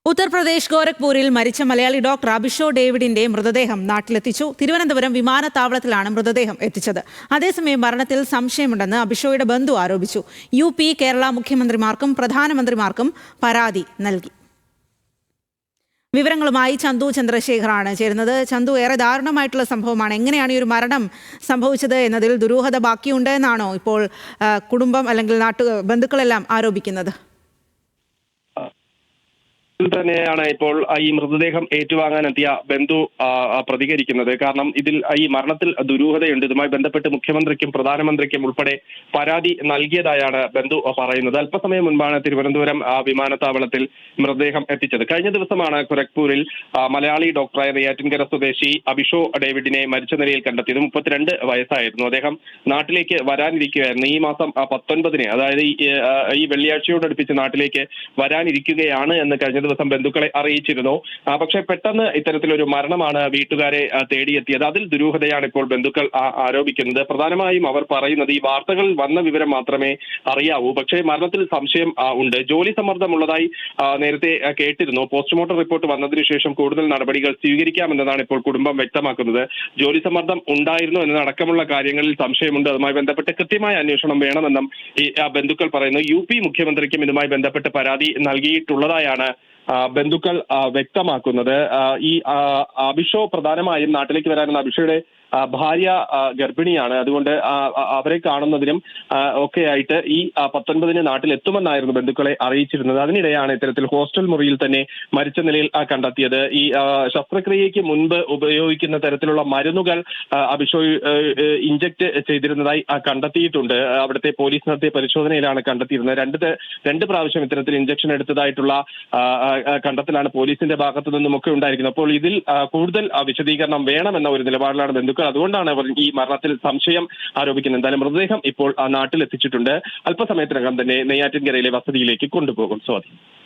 ഉത്തർപ്രദേശ് ഗോരഖ്പൂരിൽ മരിച്ച മലയാളി ഡോക്ടർ അഭിഷോ ഡേവിഡിന്റെ മൃതദേഹം നാട്ടിലെത്തിച്ചു. തിരുവനന്തപുരം വിമാനത്താവളത്തിലാണ് മൃതദേഹം എത്തിച്ചത്. അതേസമയം മരണത്തിൽ സംശയമുണ്ടെന്ന് അഭിഷോയുടെ ബന്ധു ആരോപിച്ചു. UP, കേരള മുഖ്യമന്ത്രിമാർക്കും പ്രധാനമന്ത്രിമാർക്കും പരാതി നൽകി. വിവരങ്ങളുമായി ചന്തു ചന്ദ്രശേഖറാണ് ചേരുന്നത്. ചന്തു, ഏറെ ദാരുണമായിട്ടുള്ള സംഭവമാണ്. എങ്ങനെയാണ് ഈ ഒരു മരണം സംഭവിച്ചത് എന്നതിൽ ദുരൂഹത ബാക്കിയുണ്ട് എന്നാണോ ഇപ്പോൾ കുടുംബം അല്ലെങ്കിൽ ബന്ധുക്കളെല്ലാം ആരോപിക്കുന്നത്? തന്നെയാണ് ഇപ്പോൾ ഈ മൃതദേഹം ഏറ്റുവാങ്ങാനെത്തിയ ബന്ധു പ്രതികരിക്കുന്നത്. കാരണം ഇതിൽ ഈ മരണത്തിൽ ദുരൂഹതയുണ്ട്. ഇതുമായി ബന്ധപ്പെട്ട് മുഖ്യമന്ത്രിക്കും പ്രധാനമന്ത്രിക്കും ഉൾപ്പെടെ പരാതി നൽകിയതായാണ് ബന്ധു പറയുന്നത്. അല്പസമയം മുൻപാണ് തിരുവനന്തപുരം വിമാനത്താവളത്തിൽ മൃതദേഹം എത്തിച്ചത്. കഴിഞ്ഞ ദിവസമാണ് ഗോരഖ്പൂരിൽ മലയാളി ഡോക്ടറായ നെയ്യാറ്റിൻകര സ്വദേശി അഭിഷോ ഡേവിഡിനെ മരിച്ച നിലയിൽ കണ്ടെത്തിയത്. 32 വയസ്സായിരുന്നു. അദ്ദേഹം നാട്ടിലേക്ക് വരാനിരിക്കുകയായിരുന്നു. ഈ മാസം 19-ന്, അതായത് ഈ വെള്ളിയാഴ്ചയോടടുപ്പിച്ച് നാട്ടിലേക്ക് വരാനിരിക്കുകയാണ് എന്ന് കഴിഞ്ഞ ദിവസം ബന്ധുക്കളെ അറിയിച്ചിരുന്നു. പക്ഷേ പെട്ടെന്ന് ഇത്തരത്തിലൊരു മരണമാണ് വീട്ടുകാരെ തേടിയെത്തിയത്. അതിൽ ദുരൂഹതയാണ് ഇപ്പോൾ ബന്ധുക്കൾ ആരോപിക്കുന്നത്. പ്രധാനമായും അവർ പറയുന്നത് ഈ വാർത്തകളിൽ വന്ന വിവരം മാത്രമേ അറിയാവൂ. പക്ഷേ മരണത്തിൽ സംശയം ഉണ്ട്. ജോലി സമ്മർദ്ദമുള്ളതായി നേരത്തെ കേട്ടിരുന്നു. പോസ്റ്റ്മോർട്ടം റിപ്പോർട്ട് വന്നതിന് ശേഷം കൂടുതൽ നടപടികൾ സ്വീകരിക്കാമെന്നതാണ് ഇപ്പോൾ കുടുംബം വ്യക്തമാക്കുന്നത്. ജോലി സമ്മർദ്ദം ഉണ്ടായിരുന്നു എന്നതടക്കമുള്ള കാര്യങ്ങളിൽ സംശയമുണ്ട്. അതുമായി ബന്ധപ്പെട്ട് കൃത്യമായ അന്വേഷണം വേണമെന്നും ഈ ബന്ധുക്കൾ പറയുന്നു. UP മുഖ്യമന്ത്രിക്കും ഇതുമായി ബന്ധപ്പെട്ട് പരാതി നൽകിയിട്ടുള്ളതായാണ് ബന്ധുക്കൾ വ്യക്തമാക്കുന്നത്. ഈ അഭിഷോ പ്രധാനമായും നാട്ടിലേക്ക് വരാനുള്ള അഭിഷയുടെ ഭാര്യ ഗർഭിണിയാണ്. അതുകൊണ്ട് അവരെ കാണുന്നതിനും ഒക്കെയായിട്ട് ഈ 19-ന് നാട്ടിലെത്തുമെന്നായിരുന്നു ബന്ധുക്കളെ അറിയിച്ചിരുന്നത്. അതിനിടെയാണ് ഇത്തരത്തിൽ ഹോസ്റ്റൽ മുറിയിൽ തന്നെ മരിച്ച നിലയിൽ കണ്ടെത്തിയത്. ഈ ശസ്ത്രക്രിയയ്ക്ക് മുൻപ് ഉപയോഗിക്കുന്ന തരത്തിലുള്ള മരുന്നുകൾ അഭിഷോ ഇഞ്ചക്ട് ചെയ്തിരുന്നതായി കണ്ടെത്തിയിട്ടുണ്ട്. അവിടുത്തെ പോലീസ് നടത്തിയ പരിശോധനയിലാണ് കണ്ടെത്തിയിരുന്നത്. രണ്ട് പ്രാവശ്യം ഇത്തരത്തിൽ ഇഞ്ചക്ഷൻ എടുത്തതായിട്ടുള്ള കണ്ടെത്തലാണ് പോലീസിന്റെ ഭാഗത്തു നിന്നുമൊക്കെ ഉണ്ടായിരിക്കുന്നത്. അപ്പോൾ ഇതിൽ കൂടുതൽ വിശദീകരണം വേണമെന്ന ഒരു നിലപാടിലാണ് ബന്ധുക്കൾ. അതുകൊണ്ടാണ് അവർ ഈ മരണത്തിൽ സംശയം ആരോപിക്കുന്നത്. എന്തായാലും മൃതദേഹം ഇപ്പോൾ നാട്ടിലെത്തിച്ചിട്ടുണ്ട്. അല്പസമയത്തിനകം തന്നെ നെയ്യാറ്റിൻകരയിലെ വസതിയിലേക്ക് കൊണ്ടുപോകും. സ്വാതി.